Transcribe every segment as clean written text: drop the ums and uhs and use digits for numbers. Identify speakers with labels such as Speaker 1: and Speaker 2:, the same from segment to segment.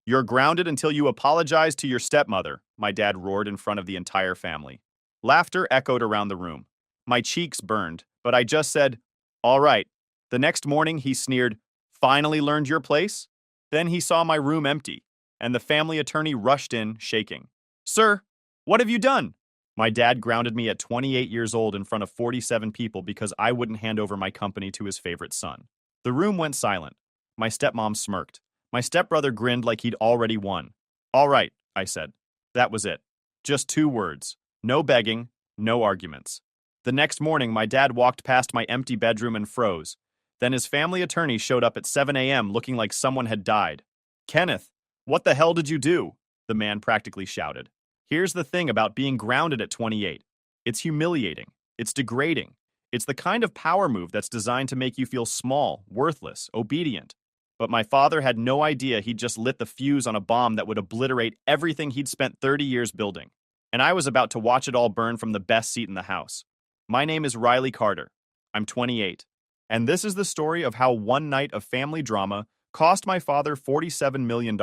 Speaker 1: You're grounded until you apologize to your stepmother, my dad roared in front of the entire family. Laughter echoed around the room. My cheeks burned, but I just said, all right. The next morning, he sneered, finally learned your place? Then he saw my room empty, and the family attorney rushed in, shaking. Sir, what have you done? My dad grounded me at 28 years old in front of 47 people because I wouldn't hand over my company to his favorite son. The room went silent. My stepmom smirked. My stepbrother grinned like he'd already won. All right, I said. That was it. Just 2 words. No begging, no arguments. The next morning, my dad walked past my empty bedroom and froze. Then his family attorney showed up at 7 a.m. looking like someone had died. Kenneth, what the hell did you do? The man practically shouted. Here's the thing about being grounded at 28. It's humiliating. It's degrading. It's the kind of power move that's designed to make you feel small, worthless, obedient. But my father had no idea he'd just lit the fuse on a bomb that would obliterate everything he'd spent 30 years building. And I was about to watch it all burn from the best seat in the house. My name is Riley Carter. I'm 28. And this is the story of how one night of family drama cost my father $47 million.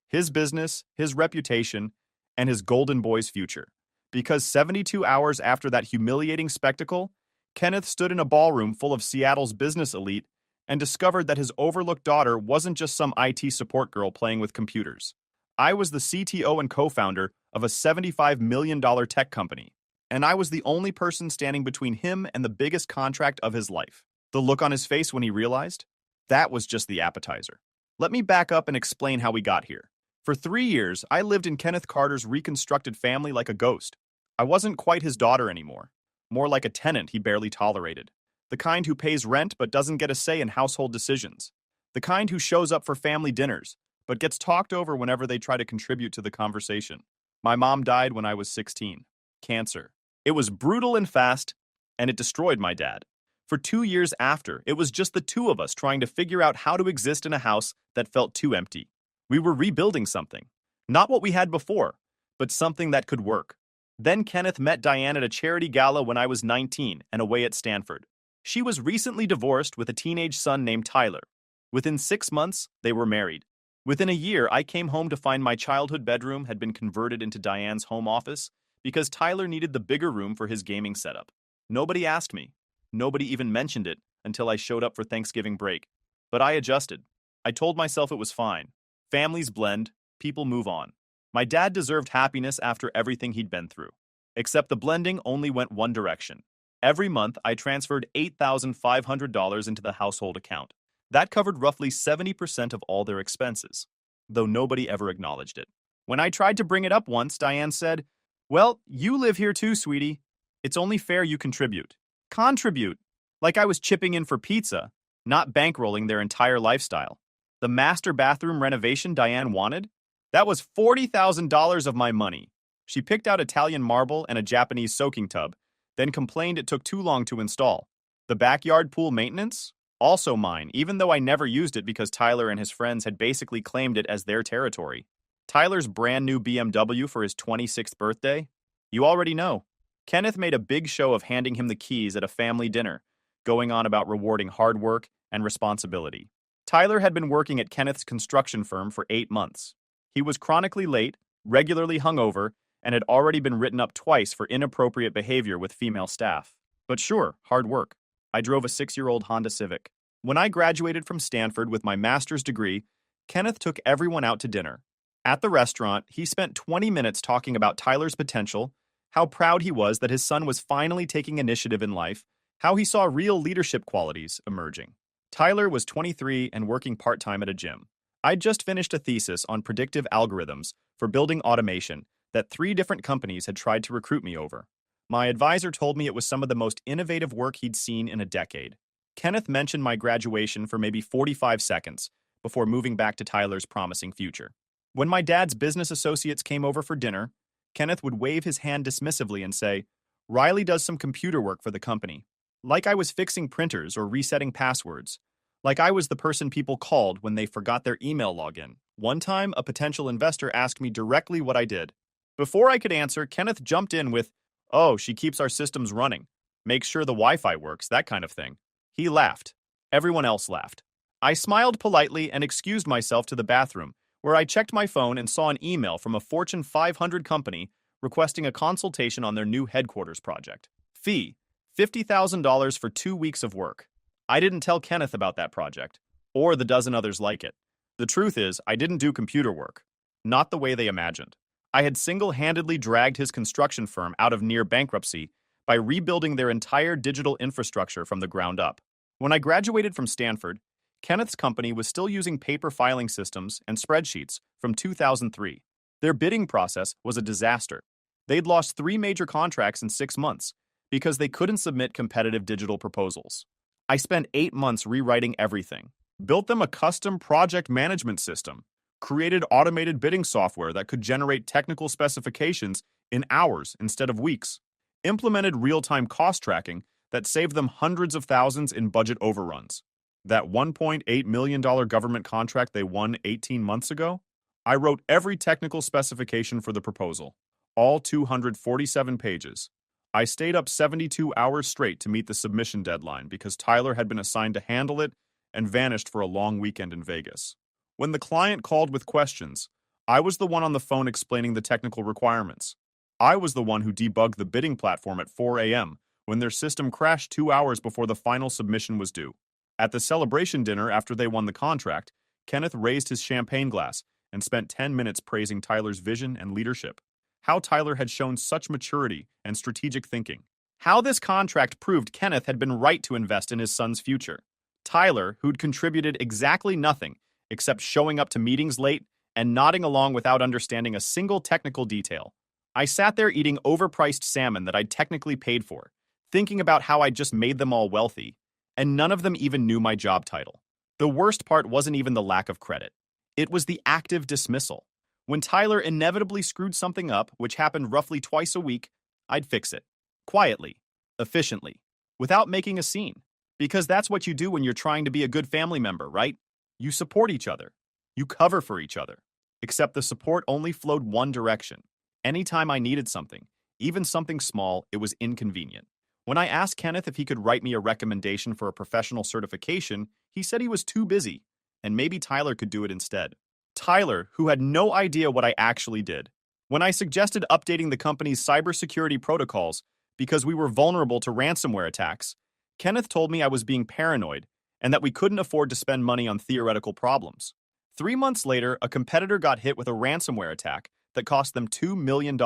Speaker 1: His business, his reputation, and his golden boy's future. Because 72 hours after that humiliating spectacle, Kenneth stood in a ballroom full of Seattle's business elite and discovered that his overlooked daughter wasn't just some IT support girl playing with computers. I was the CTO and co-founder of a $75 million tech company, and I was the only person standing between him and the biggest contract of his life. The look on his face when he realized? That was just the appetizer. Let me back up and explain how we got here. For 3 years, I lived in Kenneth Carter's reconstructed family like a ghost. I wasn't quite his daughter anymore, more like a tenant he barely tolerated. The kind who pays rent but doesn't get a say in household decisions. The kind who shows up for family dinners but gets talked over whenever they try to contribute to the conversation. My mom died when I was 16. Cancer. It was brutal and fast, and it destroyed my dad. For 2 years after, it was just the two of us trying to figure out how to exist in a house that felt too empty. We were rebuilding something. Not what we had before, but something that could work. Then Kenneth met Diane at a charity gala when I was 19 and away at Stanford. She was recently divorced with a teenage son named Tyler. Within 6 months, they were married. Within a year, I came home to find my childhood bedroom had been converted into Diane's home office because Tyler needed the bigger room for his gaming setup. Nobody asked me. Nobody even mentioned it until I showed up for Thanksgiving break. But I adjusted. I told myself it was fine. Families blend, people move on. My dad deserved happiness after everything he'd been through. Except the blending only went one direction. Every month, I transferred $8,500 into the household account. That covered roughly 70% of all their expenses, though nobody ever acknowledged it. When I tried to bring it up once, Diane said, well, you live here too, sweetie. It's only fair you contribute. Contribute? Like I was chipping in for pizza, not bankrolling their entire lifestyle. The master bathroom renovation Diane wanted? That was $40,000 of my money. She picked out Italian marble and a Japanese soaking tub, then complained it took too long to install. The backyard pool maintenance? Also mine, even though I never used it because Tyler and his friends had basically claimed it as their territory. Tyler's brand new BMW for his 26th birthday? You already know. Kenneth made a big show of handing him the keys at a family dinner, going on about rewarding hard work and responsibility. Tyler had been working at Kenneth's construction firm for 8 months. He was chronically late, regularly hungover, and had already been written up twice for inappropriate behavior with female staff. But sure, hard work. I drove a 6-year-old Honda Civic. When I graduated from Stanford with my master's degree, Kenneth took everyone out to dinner. At the restaurant, he spent 20 minutes talking about Tyler's potential, how proud he was that his son was finally taking initiative in life, how he saw real leadership qualities emerging. Tyler was 23 and working part-time at a gym. I'd just finished a thesis on predictive algorithms for building automation that 3 different companies had tried to recruit me over. My advisor told me it was some of the most innovative work he'd seen in a decade. Kenneth mentioned my graduation for maybe 45 seconds before moving back to Tyler's promising future. When my dad's business associates came over for dinner, Kenneth would wave his hand dismissively and say, Riley does some computer work for the company. Like I was fixing printers or resetting passwords. Like I was the person people called when they forgot their email login. One time, a potential investor asked me directly what I did. Before I could answer, Kenneth jumped in with, oh, she keeps our systems running. Makes sure the Wi-Fi works, that kind of thing. He laughed. Everyone else laughed. I smiled politely and excused myself to the bathroom, where I checked my phone and saw an email from a Fortune 500 company requesting a consultation on their new headquarters project. Fee: $50,000 for 2 weeks of work. I didn't tell Kenneth about that project, or the dozen others like it. The truth is, I didn't do computer work. Not the way they imagined. I had single-handedly dragged his construction firm out of near bankruptcy by rebuilding their entire digital infrastructure from the ground up. When I graduated from Stanford, Kenneth's company was still using paper filing systems and spreadsheets from 2003. Their bidding process was a disaster. They'd lost 3 major contracts in 6 months because they couldn't submit competitive digital proposals. I spent 8 months rewriting everything, built them a custom project management system, created automated bidding software that could generate technical specifications in hours instead of weeks, implemented real-time cost tracking that saved them hundreds of thousands in budget overruns. That $1.8 million government contract they won 18 months ago? I wrote every technical specification for the proposal, all 247 pages. I stayed up 72 hours straight to meet the submission deadline because Tyler had been assigned to handle it and vanished for a long weekend in Vegas. When the client called with questions, I was the one on the phone explaining the technical requirements. I was the one who debugged the bidding platform at 4 a.m. when their system crashed 2 hours before the final submission was due. At the celebration dinner after they won the contract, Kenneth raised his champagne glass and spent 10 minutes praising Tyler's vision and leadership. How Tyler had shown such maturity and strategic thinking. How this contract proved Kenneth had been right to invest in his son's future. Tyler, who'd contributed exactly nothing except showing up to meetings late and nodding along without understanding a single technical detail. I sat there eating overpriced salmon that I'd technically paid for, thinking about how I'd just made them all wealthy, and none of them even knew my job title. The worst part wasn't even the lack of credit. It was the active dismissal. When Tyler inevitably screwed something up, which happened roughly twice a week, I'd fix it. Quietly. Efficiently. Without making a scene. Because that's what you do when you're trying to be a good family member, right? You support each other. You cover for each other. Except the support only flowed one direction. Anytime I needed something, even something small, it was inconvenient. When I asked Kenneth if he could write me a recommendation for a professional certification, he said he was too busy, and maybe Tyler could do it instead. Tyler, who had no idea what I actually did. When I suggested updating the company's cybersecurity protocols because we were vulnerable to ransomware attacks, Kenneth told me I was being paranoid and that we couldn't afford to spend money on theoretical problems. 3 months later, a competitor got hit with a ransomware attack that cost them $2 million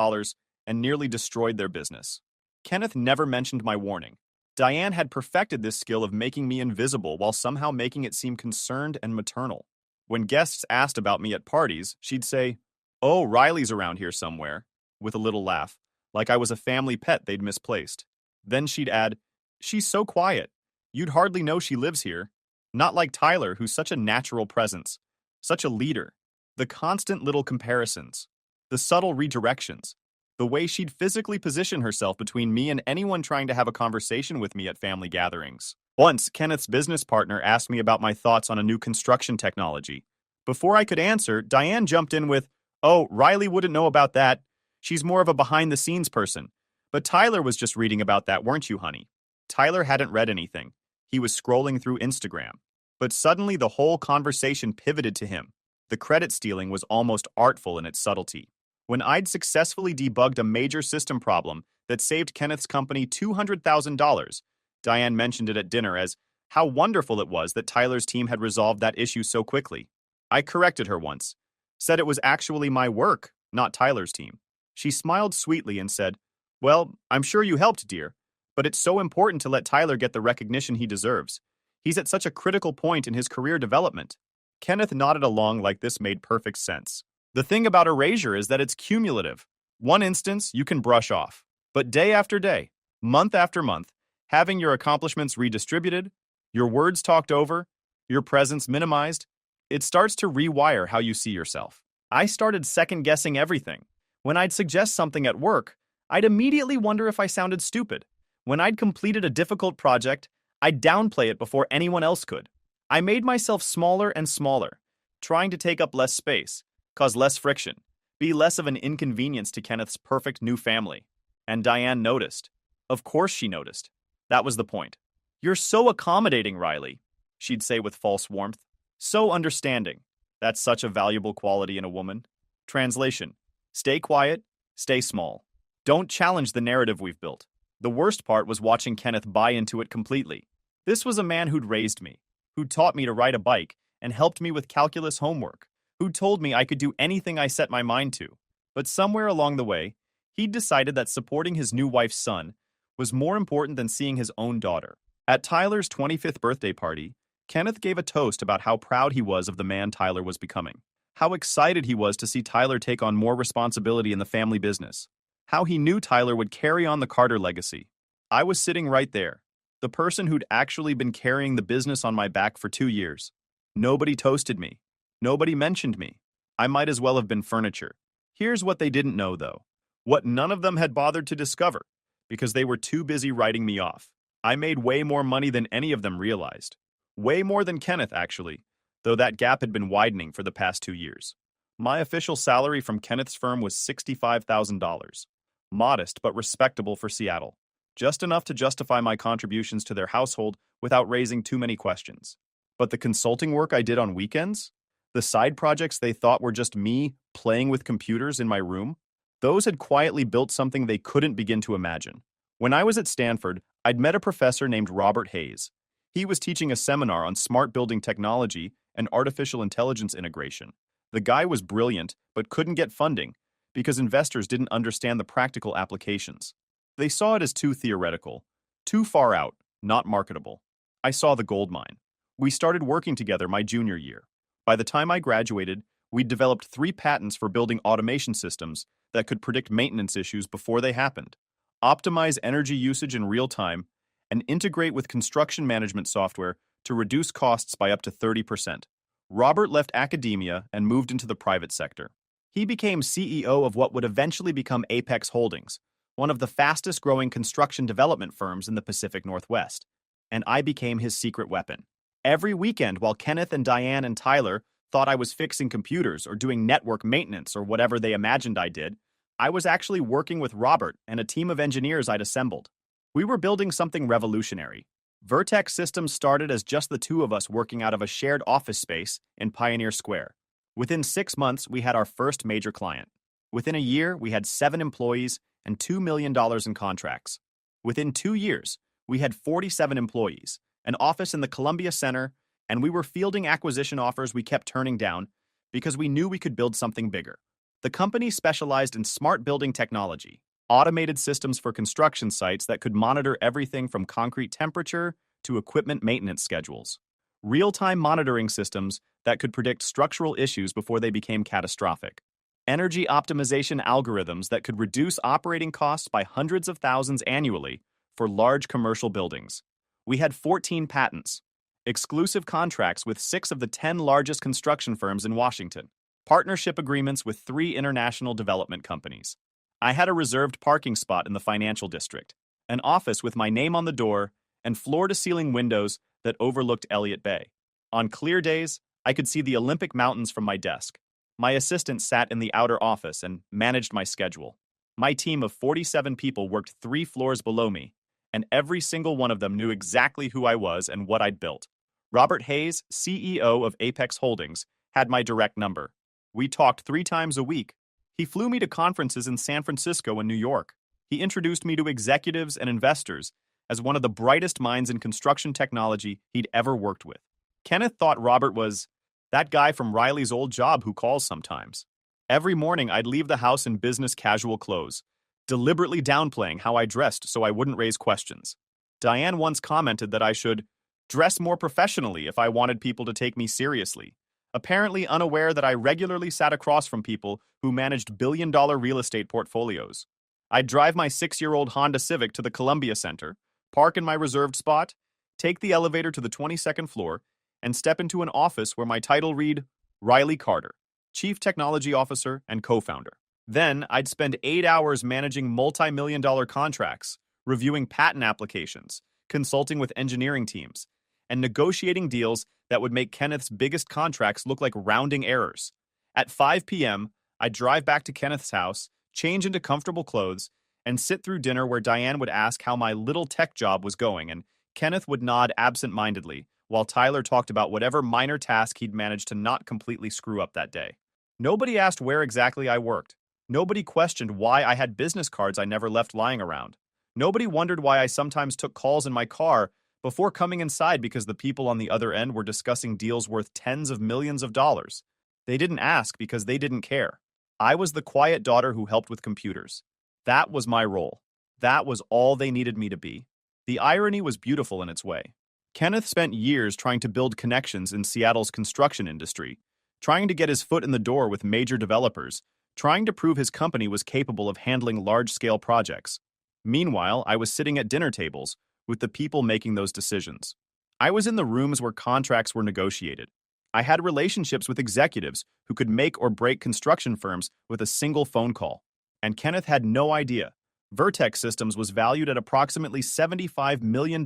Speaker 1: and nearly destroyed their business. Kenneth never mentioned my warning. Diane had perfected this skill of making me invisible while somehow making it seem concerned and maternal. When guests asked about me at parties, she'd say, "Oh, Riley's around here somewhere," with a little laugh, like I was a family pet they'd misplaced. Then she'd add, "She's so quiet. You'd hardly know she lives here." Not like Tyler, who's such a natural presence, such a leader. The constant little comparisons, the subtle redirections, the way she'd physically position herself between me and anyone trying to have a conversation with me at family gatherings. Once, Kenneth's business partner asked me about my thoughts on a new construction technology. Before I could answer, Diane jumped in with, "Oh, Riley wouldn't know about that. She's more of a behind-the-scenes person. But Tyler was just reading about that, weren't you, honey?" Tyler hadn't read anything. He was scrolling through Instagram. But suddenly the whole conversation pivoted to him. The credit stealing was almost artful in its subtlety. When I'd successfully debugged a major system problem that saved Kenneth's company $200,000, Diane mentioned it at dinner as how wonderful it was that Tyler's team had resolved that issue so quickly. I corrected her once, said it was actually my work, not Tyler's team. She smiled sweetly and said, "Well, I'm sure you helped, dear, but it's so important to let Tyler get the recognition he deserves. He's at such a critical point in his career development." Kenneth nodded along like this made perfect sense. The thing about erasure is that it's cumulative. One instance you can brush off, but day after day, month after month, having your accomplishments redistributed, your words talked over, your presence minimized, it starts to rewire how you see yourself. I started second-guessing everything. When I'd suggest something at work, I'd immediately wonder if I sounded stupid. When I'd completed a difficult project, I'd downplay it before anyone else could. I made myself smaller and smaller, trying to take up less space, cause less friction, be less of an inconvenience to Kenneth's perfect new family. And Diane noticed. Of course she noticed. That was the point. "You're so accommodating, Riley," she'd say with false warmth. "So understanding. That's such a valuable quality in a woman. Translation: stay quiet, stay small. Don't challenge the narrative we've built. The worst part was watching Kenneth buy into it completely. This was a man who'd raised me, who'd taught me to ride a bike and helped me with calculus homework, who told me I could do anything I set my mind to. But somewhere along the way, he'd decided that supporting his new wife's son was more important than seeing his own daughter. At Tyler's 25th birthday party, Kenneth gave a toast about how proud he was of the man Tyler was becoming, how excited he was to see Tyler take on more responsibility in the family business, how he knew Tyler would carry on the Carter legacy. I was sitting right there, the person who'd actually been carrying the business on my back for 2 years. Nobody toasted me. Nobody mentioned me. I might as well have been furniture. Here's what they didn't know, though. What none of them had bothered to discover, because they were too busy writing me off. I made way more money than any of them realized. Way more than Kenneth, actually, though that gap had been widening for the past 2 years. My official salary from Kenneth's firm was $65,000. Modest but respectable for Seattle. Just enough to justify my contributions to their household without raising too many questions. But the consulting work I did on weekends? The side projects they thought were just me playing with computers in my room? Those had quietly built something they couldn't begin to imagine. When I was at Stanford, I'd met a professor named Robert Hayes. He was teaching a seminar on smart building technology and artificial intelligence integration. The guy was brilliant, but couldn't get funding because investors didn't understand the practical applications. They saw it as too theoretical, too far out, not marketable. I saw the gold mine. We started working together my junior year. By the time I graduated, we'd developed 3 patents for building automation systems that could predict maintenance issues before they happened, optimize energy usage in real time, and integrate with construction management software to reduce costs by up to 30%. Robert left academia and moved into the private sector. He became CEO of what would eventually become Apex Holdings, one of the fastest-growing construction development firms in the Pacific Northwest, and I became his secret weapon. Every weekend, while Kenneth and Diane and Tyler thought I was fixing computers or doing network maintenance or whatever they imagined I did, I was actually working with Robert and a team of engineers I'd assembled. We were building something revolutionary. Vertex Systems started as just the 2 of us working out of a shared office space in Pioneer Square. Within 6 months, we had our first major client. Within a year, we had 7 employees and $2 million in contracts. Within 2 years, we had 47 employees, an office in the Columbia Center, and we were fielding acquisition offers we kept turning down because we knew we could build something bigger. The company specialized in smart building technology, automated systems for construction sites that could monitor everything from concrete temperature to equipment maintenance schedules, real-time monitoring systems that could predict structural issues before they became catastrophic, energy optimization algorithms that could reduce operating costs by hundreds of thousands annually for large commercial buildings. We had 14 patents, exclusive contracts with 6 of the 10 largest construction firms in Washington, partnership agreements with 3 international development companies. I had a reserved parking spot in the financial district, an office with my name on the door, and floor-to-ceiling windows that overlooked Elliott Bay. On clear days, I could see the Olympic Mountains from my desk. My assistant sat in the outer office and managed my schedule. My team of 47 people worked 3 floors below me, and every single one of them knew exactly who I was and what I'd built. Robert Hayes, CEO of Apex Holdings, had my direct number. We talked 3 times a week. He flew me to conferences in San Francisco and New York. He introduced me to executives and investors as one of the brightest minds in construction technology he'd ever worked with. Kenneth thought Robert was that guy from Riley's old job who calls sometimes. Every morning, I'd leave the house in business casual clothes, deliberately downplaying how I dressed so I wouldn't raise questions. Diane once commented that I should dress more professionally if I wanted people to take me seriously, apparently unaware that I regularly sat across from people who managed billion-dollar real estate portfolios. I'd drive my 6-year-old Honda Civic to the Columbia Center, park in my reserved spot, take the elevator to the 22nd floor, and step into an office where my title read Riley Carter, Chief Technology Officer and co-founder. Then I'd spend 8 hours managing multi-million-dollar contracts, reviewing patent applications, consulting with engineering teams, and negotiating deals that would make Kenneth's biggest contracts look like rounding errors. At 5 p.m., I'd drive back to Kenneth's house, change into comfortable clothes, and sit through dinner where Diane would ask how my little tech job was going, and Kenneth would nod absent-mindedly while Tyler talked about whatever minor task he'd managed to not completely screw up that day. Nobody asked where exactly I worked. Nobody questioned why I had business cards I never left lying around. Nobody wondered why I sometimes took calls in my car before coming inside because the people on the other end were discussing deals worth tens of millions of dollars. They didn't ask because they didn't care. I was the quiet daughter who helped with computers. That was my role. That was all they needed me to be. The irony was beautiful in its way. Kenneth spent years trying to build connections in Seattle's construction industry, trying to get his foot in the door with major developers, trying to prove his company was capable of handling large-scale projects. Meanwhile, I was sitting at dinner tables with the people making those decisions. I was in the rooms where contracts were negotiated. I had relationships with executives who could make or break construction firms with a single phone call. And Kenneth had no idea. Vertex Systems was valued at approximately $75 million.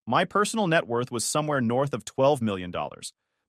Speaker 1: My personal net worth was somewhere north of $12 million,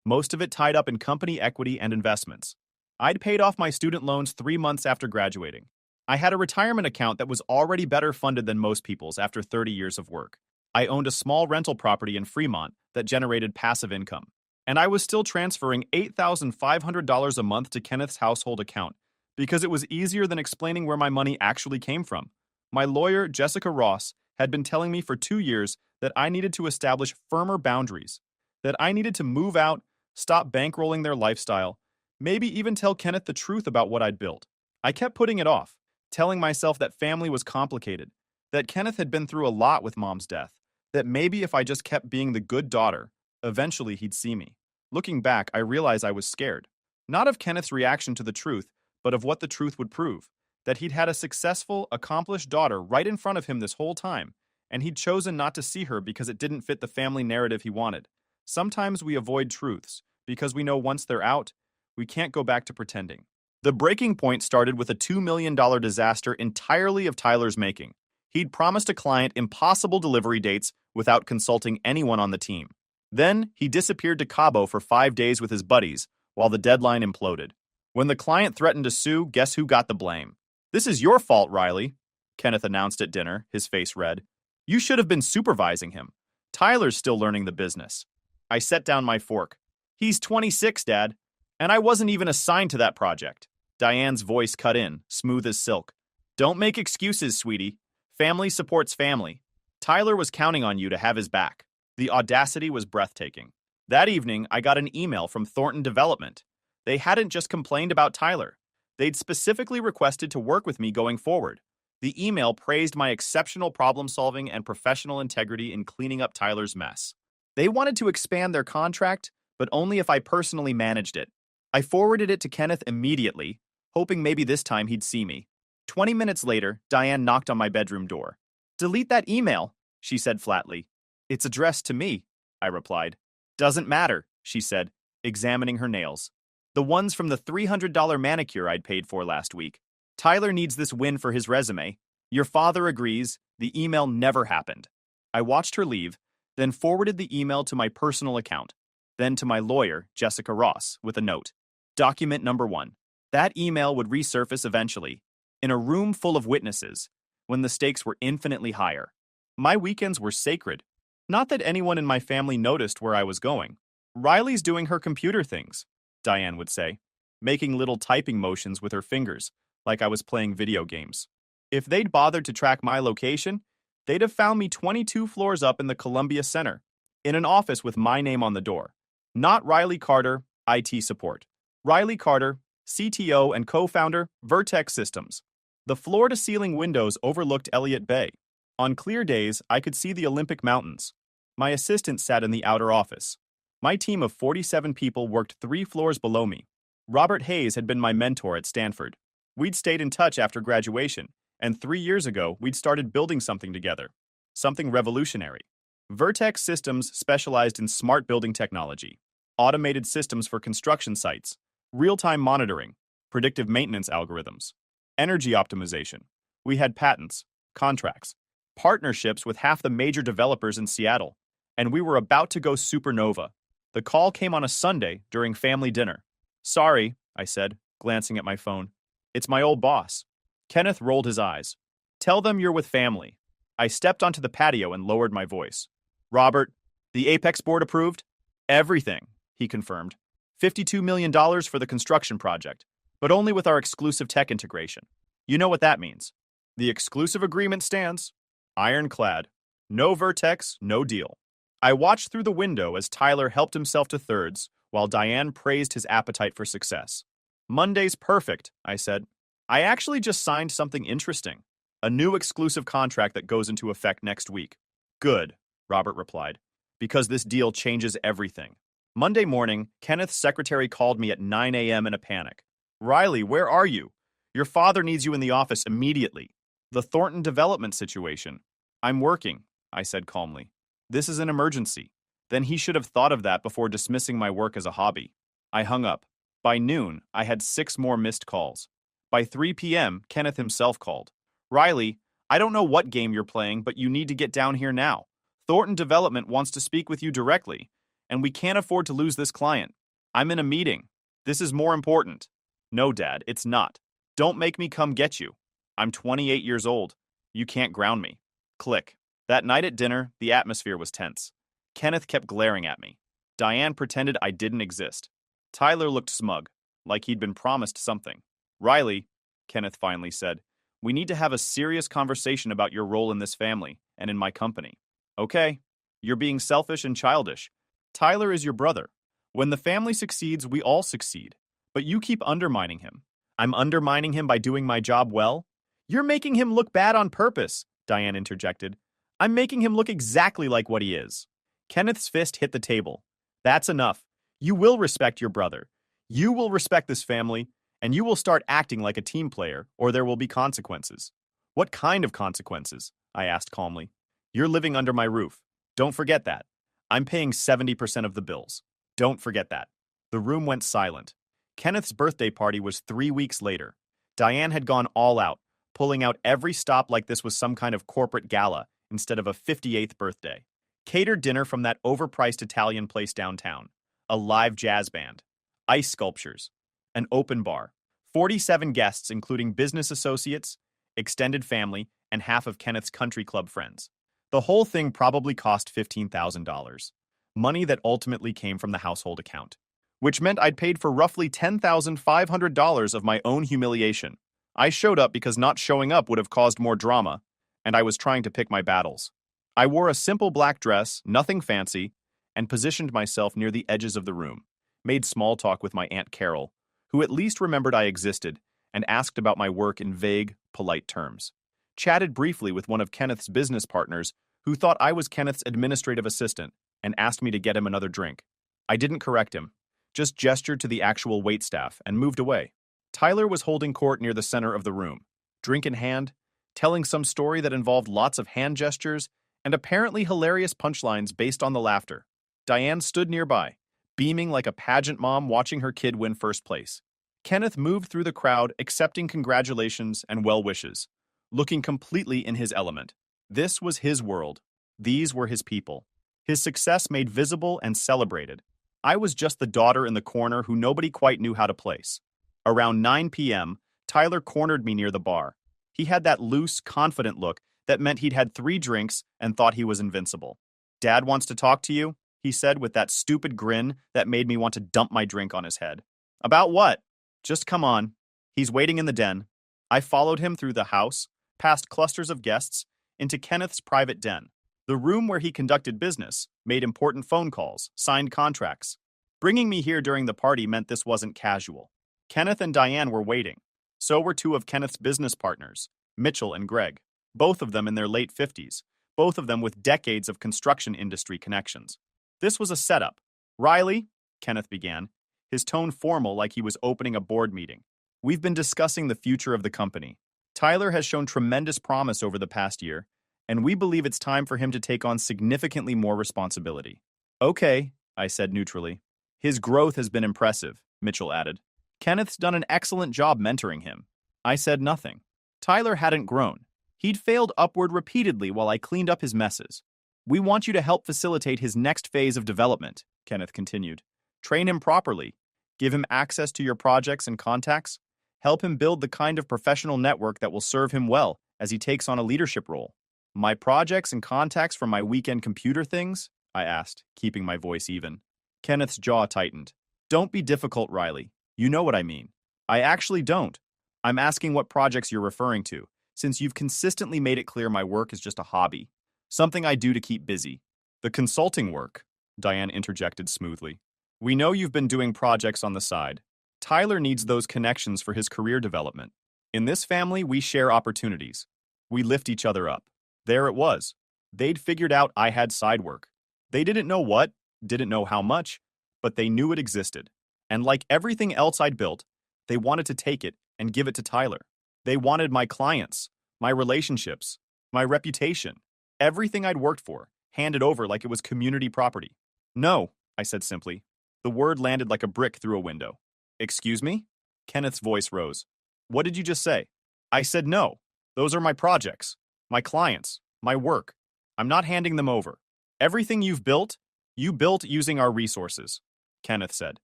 Speaker 1: most of it tied up in company equity and investments. I'd paid off my student loans 3 months after graduating. I had a retirement account that was already better funded than most people's after 30 years of work. I owned a small rental property in Fremont that generated passive income. And I was still transferring $8,500 a month to Kenneth's household account because it was easier than explaining where my money actually came from. My lawyer, Jessica Ross, had been telling me for 2 years that I needed to establish firmer boundaries, that I needed to move out, stop bankrolling their lifestyle, maybe even tell Kenneth the truth about what I'd built. I kept putting it off, telling myself that family was complicated, that Kenneth had been through a lot with Mom's death, that maybe if I just kept being the good daughter, eventually he'd see me. Looking back, I realized I was scared. Not of Kenneth's reaction to the truth, but of what the truth would prove. That he'd had a successful, accomplished daughter right in front of him this whole time, and he'd chosen not to see her because it didn't fit the family narrative he wanted. Sometimes we avoid truths, because we know once they're out, we can't go back to pretending. The breaking point started with a $2 million disaster entirely of Tyler's making. He'd promised a client impossible delivery dates without consulting anyone on the team. Then, he disappeared to Cabo for 5 days with his buddies, while the deadline imploded. When the client threatened to sue, guess who got the blame? "This is your fault, Riley," Kenneth announced at dinner, his face red. "You should have been supervising him. Tyler's still learning the business." I set down my fork. "He's 26, Dad, and I wasn't even assigned to that project." Diane's voice cut in, smooth as silk. "Don't make excuses, sweetie. Family supports family. Tyler was counting on you to have his back." The audacity was breathtaking. That evening, I got an email from Thornton Development. They hadn't just complained about Tyler. They'd specifically requested to work with me going forward. The email praised my exceptional problem-solving and professional integrity in cleaning up Tyler's mess. They wanted to expand their contract, but only if I personally managed it. I forwarded it to Kenneth immediately, hoping maybe this time he'd see me. 20 minutes later, Diane knocked on my bedroom door. "Delete that email," she said flatly. "It's addressed to me," I replied. "Doesn't matter," she said, examining her nails. The ones from the $300 manicure I'd paid for last week. "Tyler needs this win for his resume. Your father agrees. The email never happened." I watched her leave, then forwarded the email to my personal account, then to my lawyer, Jessica Ross, with a note. Document number 1. That email would resurface eventually, in a room full of witnesses, when the stakes were infinitely higher. My weekends were sacred. Not that anyone in my family noticed where I was going. "Riley's doing her computer things," Diane would say, making little typing motions with her fingers, like I was playing video games. If they'd bothered to track my location, they'd have found me 22 floors up in the Columbia Center, in an office with my name on the door. Not Riley Carter, IT support. Riley Carter, CTO and co-founder, Vertex Systems. The floor-to-ceiling windows overlooked Elliott Bay. On clear days, I could see the Olympic Mountains. My assistant sat in the outer office. My team of 47 people worked 3 floors below me. Robert Hayes had been my mentor at Stanford. We'd stayed in touch after graduation, and 3 years ago, we'd started building something together. Something revolutionary. Vertex Systems specialized in smart building technology, automated systems for construction sites, real-time monitoring, predictive maintenance algorithms, energy optimization. We had patents, contracts, partnerships with half the major developers in Seattle, and we were about to go supernova. The call came on a Sunday during family dinner. "Sorry," I said, glancing at my phone. "It's my old boss." Kenneth rolled his eyes. "Tell them you're with family." I stepped onto the patio and lowered my voice. "Robert, The Apex board approved? Everything, he confirmed. $52 million for the construction project, but only with our exclusive tech integration. You know what that means. The exclusive agreement stands. Ironclad. No Vertex, no deal. I watched through the window as Tyler helped himself to thirds, while Diane praised his appetite for success. Monday's perfect, I said. I actually just signed something interesting. A new exclusive contract that goes into effect next week. Good, Robert replied, because this deal changes everything. Monday morning, Kenneth's secretary called me at 9 a.m. in a panic. Riley, where are you? Your father needs you in the office immediately. The Thornton development situation. I'm working, I said calmly. This is an emergency. Then he should have thought of that before dismissing my work as a hobby. I hung up. By noon, I had 6 more missed calls. By 3 p.m., Kenneth himself called. Riley, I don't know what game you're playing, but you need to get down here now. Thornton Development wants to speak with you directly, and we can't afford to lose this client. I'm in a meeting. This is more important. No, Dad, it's not. Don't make me come get you. I'm 28 years old. You can't ground me. Click. That night at dinner, the atmosphere was tense. Kenneth kept glaring at me. Diane pretended I didn't exist. Tyler looked smug, like he'd been promised something. Riley, Kenneth finally said, we need to have a serious conversation about your role in this family and in my company. Okay, you're being selfish and childish. Tyler is your brother. When the family succeeds, we all succeed. But you keep undermining him. I'm undermining him by doing my job well? You're making him look bad on purpose, Diane interjected. I'm making him look exactly like what he is. Kenneth's fist hit the table. That's enough. You will respect your brother. You will respect this family, and you will start acting like a team player, or there will be consequences. What kind of consequences? I asked calmly. You're living under my roof. Don't forget that. I'm paying 70% of the bills. Don't forget that. The room went silent. Kenneth's birthday party was 3 weeks later. Diane had gone all out, pulling out every stop like this was some kind of corporate gala instead of a 58th birthday. Catered dinner from that overpriced Italian place downtown. A live jazz band. Ice sculptures. An open bar. 47 guests, including business associates, extended family, and half of Kenneth's country club friends. The whole thing probably cost $15,000. Money that ultimately came from the household account. Which meant I'd paid for roughly $10,500 of my own humiliation. I showed up because not showing up would have caused more drama, and I was trying to pick my battles. I wore a simple black dress, nothing fancy, and positioned myself near the edges of the room. Made small talk with my Aunt Carol, who at least remembered I existed, and asked about my work in vague, polite terms. Chatted briefly with one of Kenneth's business partners, who thought I was Kenneth's administrative assistant, and asked me to get him another drink. I didn't correct him, just gestured to the actual waitstaff and moved away. Tyler was holding court near the center of the room, drink in hand, telling some story that involved lots of hand gestures and apparently hilarious punchlines based on the laughter. Diane stood nearby, beaming like a pageant mom watching her kid win first place. Kenneth moved through the crowd, accepting congratulations and well wishes, looking completely in his element. This was his world. These were his people. His success made visible and celebrated. I was just the daughter in the corner who nobody quite knew how to place. Around 9 p.m., Tyler cornered me near the bar. He had that loose, confident look that meant he'd had 3 drinks and thought he was invincible. Dad wants to talk to you, he said with that stupid grin that made me want to dump my drink on his head. About what? Just come on. He's waiting in the den. I followed him through the house, past clusters of guests, into Kenneth's private den. The room where he conducted business, made important phone calls, signed contracts. Bringing me here during the party meant this wasn't casual. Kenneth and Diane were waiting. So were 2 of Kenneth's business partners, Mitchell and Greg, both of them in their late 50s, both of them with decades of construction industry connections. This was a setup. Riley, Kenneth began, his tone formal like he was opening a board meeting. We've been discussing the future of the company. Tyler has shown tremendous promise over the past year, and we believe it's time for him to take on significantly more responsibility. Okay, I said neutrally. His growth has been impressive, Mitchell added. Kenneth's done an excellent job mentoring him. I said nothing. Tyler hadn't grown. He'd failed upward repeatedly while I cleaned up his messes. We want you to help facilitate his next phase of development, Kenneth continued. Train him properly. Give him access to your projects and contacts. Help him build the kind of professional network that will serve him well as he takes on a leadership role. My projects and contacts from my weekend computer things? I asked, keeping my voice even. Kenneth's jaw tightened. Don't be difficult, Riley. You know what I mean. I actually don't. I'm asking what projects you're referring to, since you've consistently made it clear my work is just a hobby. Something I do to keep busy. The consulting work, Diane interjected smoothly. We know you've been doing projects on the side. Tyler needs those connections for his career development. In this family, we share opportunities. We lift each other up. There it was. They'd figured out I had side work. They didn't know what, didn't know how much, but they knew it existed. And like everything else I'd built, they wanted to take it and give it to Tyler. They wanted my clients, my relationships, my reputation, everything I'd worked for, handed over like it was community property. No, I said simply. The word landed like a brick through a window. Excuse me? Kenneth's voice rose. What did you just say? I said no. Those are my projects, my clients, my work. I'm not handing them over. Everything you've built, you built using our resources, Kenneth said,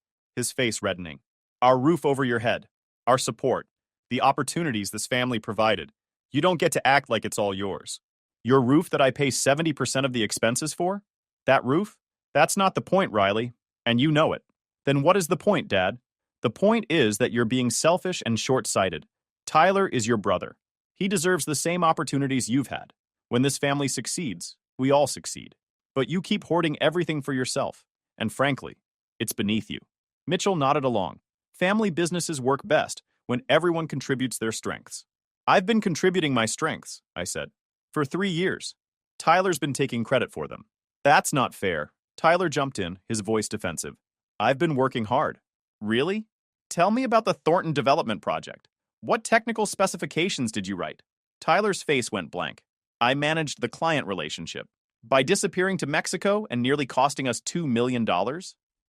Speaker 1: his face reddening. Our roof over your head, our support, the opportunities this family provided. You don't get to act like it's all yours. Your roof that I pay 70% of the expenses for? That roof? That's not the point, Riley, and you know it. Then what is the point, Dad? The point is that you're being selfish and short-sighted. Tyler is your brother. He deserves the same opportunities you've had. When this family succeeds, we all succeed. But you keep hoarding everything for yourself. And frankly, it's beneath you. Mitchell nodded along. Family businesses work best when everyone contributes their strengths. I've been contributing my strengths, I said, for 3 years. Tyler's been taking credit for them. That's not fair. Tyler jumped in, his voice defensive. I've been working hard. Really? Tell me about the Thornton development project. What technical specifications did you write? Tyler's face went blank. I managed the client relationship. By disappearing to Mexico and nearly costing us $2 million?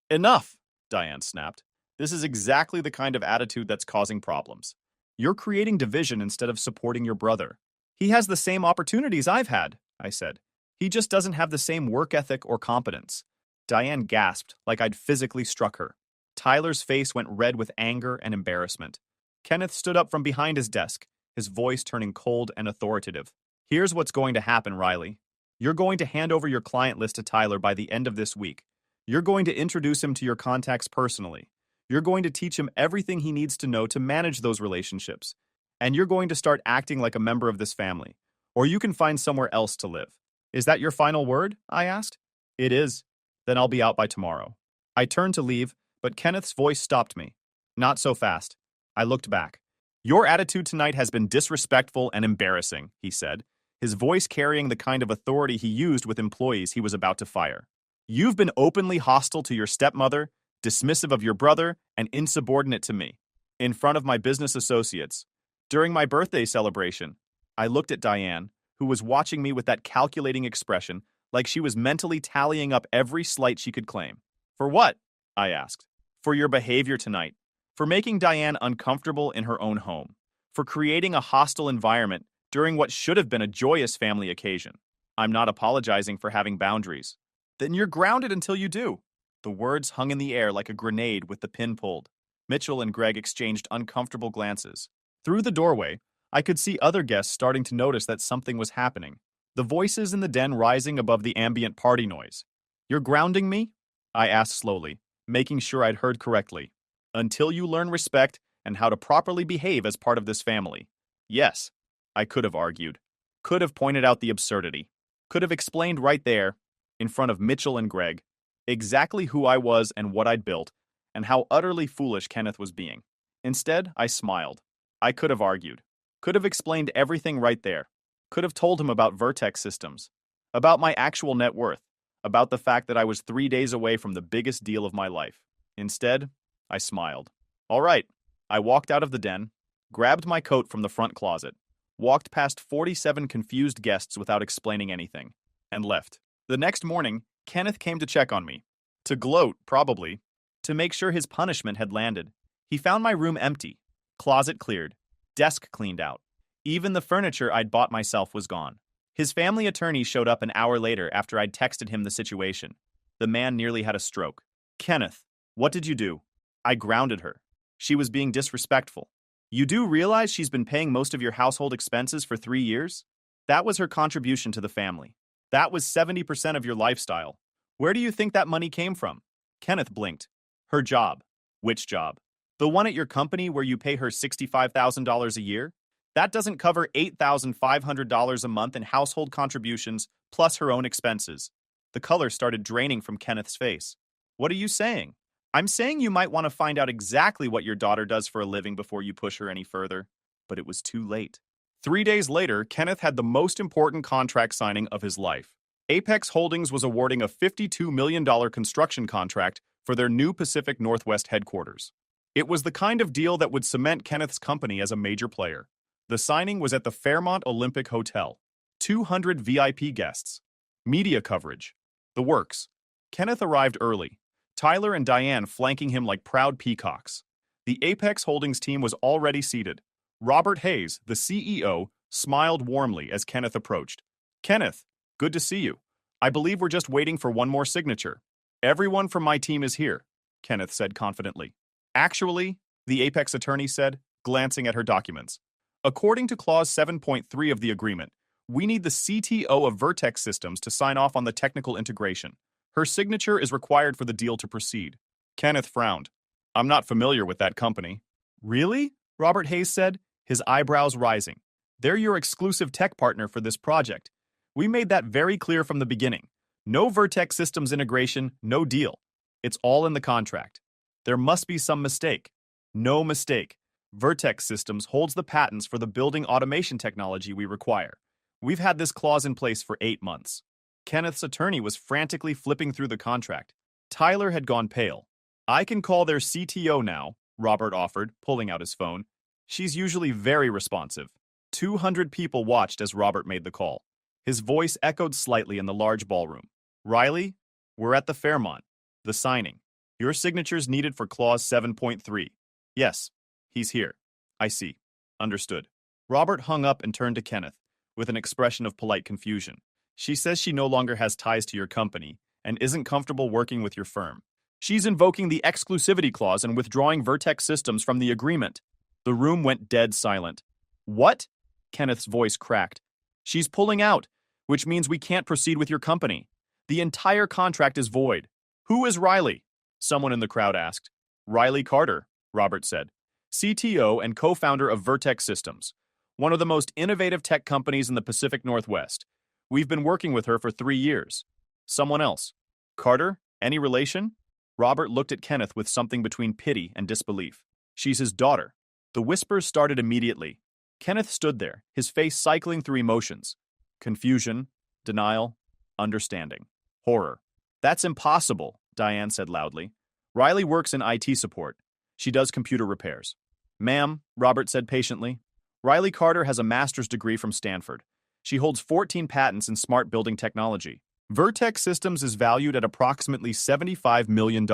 Speaker 1: Enough, Diane snapped. This is exactly the kind of attitude that's causing problems. You're creating division instead of supporting your brother. He has the same opportunities I've had, I said. He just doesn't have the same work ethic or competence. Diane gasped like I'd physically struck her. Tyler's face went red with anger and embarrassment. Kenneth stood up from behind his desk, his voice turning cold and authoritative. Here's what's going to happen, Riley. You're going to hand over your client list to Tyler by the end of this week. You're going to introduce him to your contacts personally. You're going to teach him everything he needs to know to manage those relationships. And you're going to start acting like a member of this family. Or you can find somewhere else to live. Is that your final word? I asked. It is. Then I'll be out by tomorrow. I turned to leave, but Kenneth's voice stopped me. Not so fast. I looked back. Your attitude tonight has been disrespectful and embarrassing, he said, his voice carrying the kind of authority he used with employees he was about to fire. You've been openly hostile to your stepmother, dismissive of your brother, and insubordinate to me. In front of my business associates. During my birthday celebration, I looked at Diane, who was watching me with that calculating expression, like she was mentally tallying up every slight she could claim. For what? I asked. For your behavior tonight. For making Diane uncomfortable in her own home. For creating a hostile environment during what should have been a joyous family occasion. I'm not apologizing for having boundaries. Then you're grounded until you do. The words hung in the air like a grenade with the pin pulled. Mitchell and Greg exchanged uncomfortable glances. Through the doorway, I could see other guests starting to notice that something was happening. The voices in the den rising above the ambient party noise. You're grounding me? I asked slowly, making sure I'd heard correctly. Until you learn respect and how to properly behave as part of this family. Yes, I could have argued. Could have pointed out the absurdity. Could have explained right there, in front of Mitchell and Greg, exactly who I was and what I'd built, and how utterly foolish Kenneth was being. Instead, I smiled. I could have argued. Could have explained everything right there. Could have told him about Vertex Systems, about my actual net worth, about the fact that I was 3 days away from the biggest deal of my life. Instead, I smiled. All right. I walked out of the den, grabbed my coat from the front closet, walked past 47 confused guests without explaining anything, and left. The next morning, Kenneth came to check on me. To gloat, probably. To make sure his punishment had landed. He found my room empty. Closet cleared. Desk cleaned out. Even the furniture I'd bought myself was gone. His family attorney showed up an hour later after I'd texted him the situation. The man nearly had a stroke. Kenneth, what did you do? I grounded her. She was being disrespectful. You do realize she's been paying most of your household expenses for 3 years? That was her contribution to the family. That was 70% of your lifestyle. Where do you think that money came from? Kenneth blinked. Her job. Which job? The one at your company where you pay her $65,000 a year? That doesn't cover $8,500 a month in household contributions, plus her own expenses. The color started draining from Kenneth's face. What are you saying? I'm saying you might want to find out exactly what your daughter does for a living before you push her any further. But it was too late. 3 days later, Kenneth had the most important contract signing of his life. Apex Holdings was awarding a $52 million construction contract for their new Pacific Northwest headquarters. It was the kind of deal that would cement Kenneth's company as a major player. The signing was at the Fairmont Olympic Hotel. 200 VIP guests. Media coverage. The works. Kenneth arrived early, Tyler and Diane flanking him like proud peacocks. The Apex Holdings team was already seated. Robert Hayes, the CEO, smiled warmly as Kenneth approached. Kenneth, good to see you. I believe we're just waiting for one more signature. Everyone from my team is here, Kenneth said confidently. Actually, the Apex attorney said, glancing at her documents. According to Clause 7.3 of the agreement, we need the CTO of Vertex Systems to sign off on the technical integration. Her signature is required for the deal to proceed. Kenneth frowned. I'm not familiar with that company. Really? Robert Hayes said, his eyebrows rising. They're your exclusive tech partner for this project. We made that very clear from the beginning. No Vertex Systems integration, no deal. It's all in the contract. There must be some mistake. No mistake. Vertex Systems holds the patents for the building automation technology we require. We've had this clause in place for 8 months. Kenneth's attorney was frantically flipping through the contract. Tyler had gone pale. I can call their CTO now, Robert offered, pulling out his phone. She's usually very responsive. 200 people watched as Robert made the call. His voice echoed slightly in the large ballroom. Riley, we're at the Fairmont. The signing. Your signature's needed for Clause 7.3. Yes, he's here. I see. Understood. Robert hung up and turned to Kenneth, with an expression of polite confusion. She says she no longer has ties to your company and isn't comfortable working with your firm. She's invoking the exclusivity clause and withdrawing Vertex Systems from the agreement. The room went dead silent. What? Kenneth's voice cracked. She's pulling out, which means we can't proceed with your company. The entire contract is void. Who is Riley? Someone in the crowd asked. Riley Carter, Robert said, CTO and co-founder of Vertex Systems, one of the most innovative tech companies in the Pacific Northwest. We've been working with her for 3 years. Someone else. Carter? Any relation? Robert looked at Kenneth with something between pity and disbelief. She's his daughter. The whispers started immediately. Kenneth stood there, his face cycling through emotions. Confusion, denial, understanding, horror. That's impossible, Diane said loudly. Riley works in IT support. She does computer repairs. Ma'am, Robert said patiently, Riley Carter has a master's degree from Stanford. She holds 14 patents in smart building technology. Vertex Systems is valued at approximately $75 million.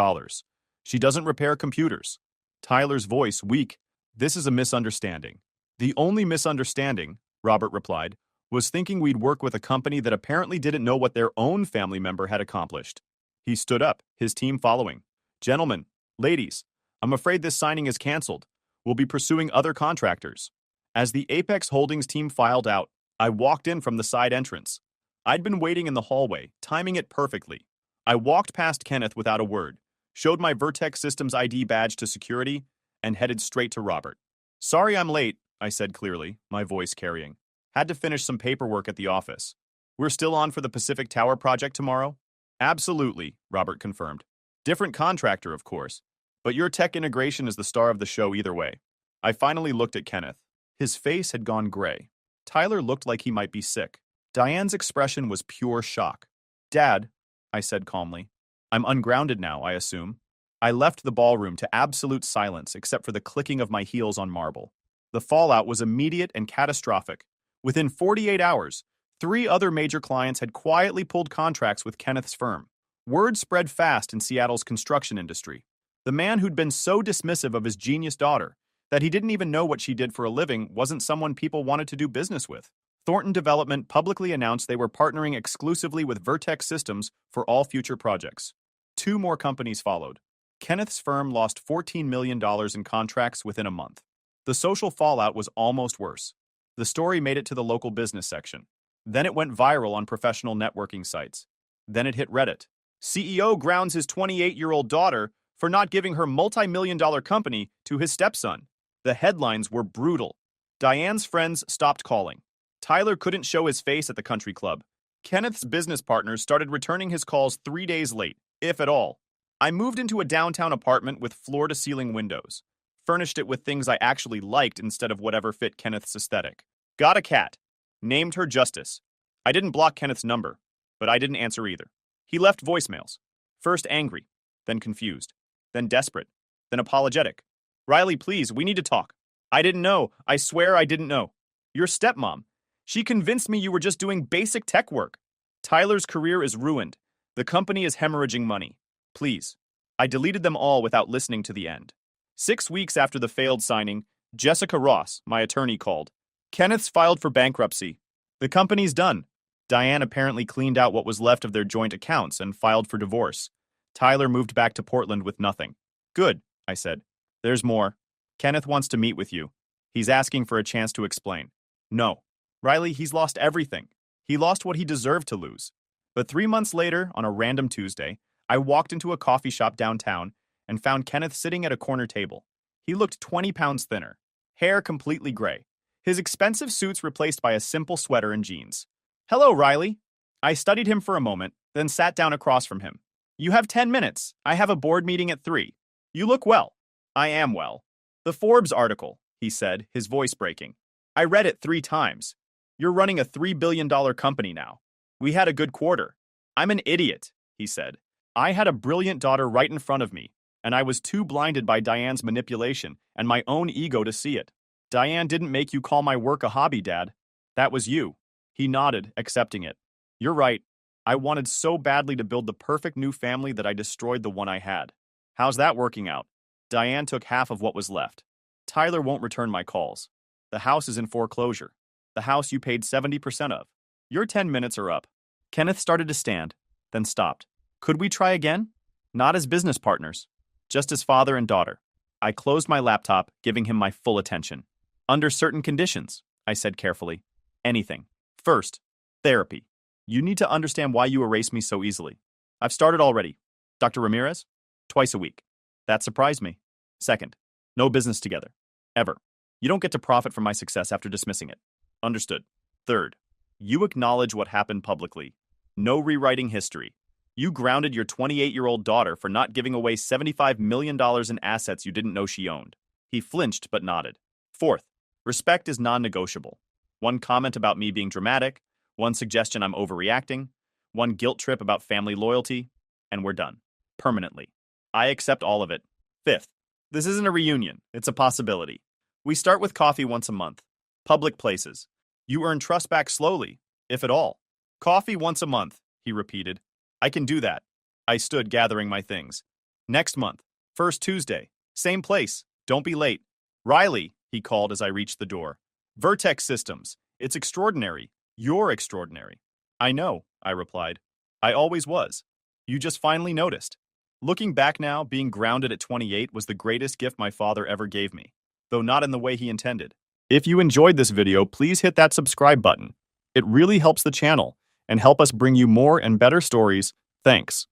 Speaker 1: She doesn't repair computers. Tyler's voice weak. This is a misunderstanding. The only misunderstanding, Robert replied, was thinking we'd work with a company that apparently didn't know what their own family member had accomplished. He stood up, his team following. Gentlemen, ladies, I'm afraid this signing is canceled. We'll be pursuing other contractors. As the Apex Holdings team filed out, I walked in from the side entrance. I'd been waiting in the hallway, timing it perfectly. I walked past Kenneth without a word, showed my Vertex Systems ID badge to security, and headed straight to Robert. Sorry I'm late, I said clearly, my voice carrying. Had to finish some paperwork at the office. We're still on for the Pacific Tower project tomorrow? Absolutely, Robert confirmed. Different contractor, of course, but your tech integration is the star of the show either way. I finally looked at Kenneth. His face had gone gray. Tyler looked like he might be sick. Diane's expression was pure shock. Dad, I said calmly. I'm ungrounded now, I assume. I left the ballroom to absolute silence except for the clicking of my heels on marble. The fallout was immediate and catastrophic. Within 48 hours, 3 other major clients had quietly pulled contracts with Kenneth's firm. Word spread fast in Seattle's construction industry. The man who'd been so dismissive of his genius daughter that he didn't even know what she did for a living wasn't someone people wanted to do business with. Thornton Development publicly announced they were partnering exclusively with Vertex Systems for all future projects. 2 more companies followed. Kenneth's firm lost $14 million in contracts within a month. The social fallout was almost worse. The story made it to the local business section. Then it went viral on professional networking sites. Then it hit Reddit. CEO grounds his 28-year-old daughter for not giving her multi-million-dollar company to his stepson. The headlines were brutal. Diane's friends stopped calling. Tyler couldn't show his face at the country club. Kenneth's business partners started returning his calls 3 days late, if at all. I moved into a downtown apartment with floor-to-ceiling windows. Furnished it with things I actually liked instead of whatever fit Kenneth's aesthetic. Got a cat. Named her Justice. I didn't block Kenneth's number, but I didn't answer either. He left voicemails. First angry, then confused, then desperate, then apologetic. Riley, please, we need to talk. I didn't know. I swear I didn't know. Your stepmom. She convinced me you were just doing basic tech work. Tyler's career is ruined. The company is hemorrhaging money. Please. I deleted them all without listening to the end. 6 weeks after the failed signing, Jessica Ross, my attorney, called. Kenneth's filed for bankruptcy. The company's done. Diane apparently cleaned out what was left of their joint accounts and filed for divorce. Tyler moved back to Portland with nothing. Good, I said. There's more. Kenneth wants to meet with you. He's asking for a chance to explain. No. Riley, he's lost everything. He lost what he deserved to lose. But 3 months later, on a random Tuesday, I walked into a coffee shop downtown and found Kenneth sitting at a corner table. He looked 20 pounds thinner, hair completely gray, his expensive suits replaced by a simple sweater and jeans. Hello, Riley. I studied him for a moment, then sat down across from him. You have 10 minutes. I have a board meeting at 3. You look well. I am well. The Forbes article, he said, his voice breaking. I read it 3 times. You're running a $3 billion company now. We had a good quarter. I'm an idiot, he said. I had a brilliant daughter right in front of me, and I was too blinded by Diane's manipulation and my own ego to see it. Diane didn't make you call my work a hobby, Dad. That was you. He nodded, accepting it. You're right. I wanted so badly to build the perfect new family that I destroyed the one I had. How's that working out? Diane took half of what was left. Tyler won't return my calls. The house is in foreclosure. The house you paid 70% of. Your 10 minutes are up. Kenneth started to stand, then stopped. Could we try again? Not as business partners. Just as father and daughter. I closed my laptop, giving him my full attention. Under certain conditions, I said carefully. Anything. First, therapy. You need to understand why you erase me so easily. I've started already. Dr. Ramirez? Twice a week. That surprised me. Second, no business together. Ever. You don't get to profit from my success after dismissing it. Understood. Third, you acknowledge what happened publicly. No rewriting history. You grounded your 28-year-old daughter for not giving away $75 million in assets you didn't know she owned. He flinched but nodded. Fourth, respect is non-negotiable. One comment about me being dramatic, one suggestion I'm overreacting, one guilt trip about family loyalty, and we're done. Permanently. I accept all of it. Fifth, this isn't a reunion, it's a possibility. We start with coffee once a month. Public places. You earn trust back slowly, if at all. Coffee once a month, he repeated. I can do that. I stood gathering my things. Next month, first Tuesday, same place, don't be late. Riley, he called as I reached the door. Vertex Systems, it's extraordinary. You're extraordinary. I know, I replied. I always was. You just finally noticed. Looking back now, being grounded at 28 was the greatest gift my father ever gave me, though not in the way he intended. If you enjoyed this video, please hit that subscribe button. It really helps the channel and help us bring you more and better stories. Thanks.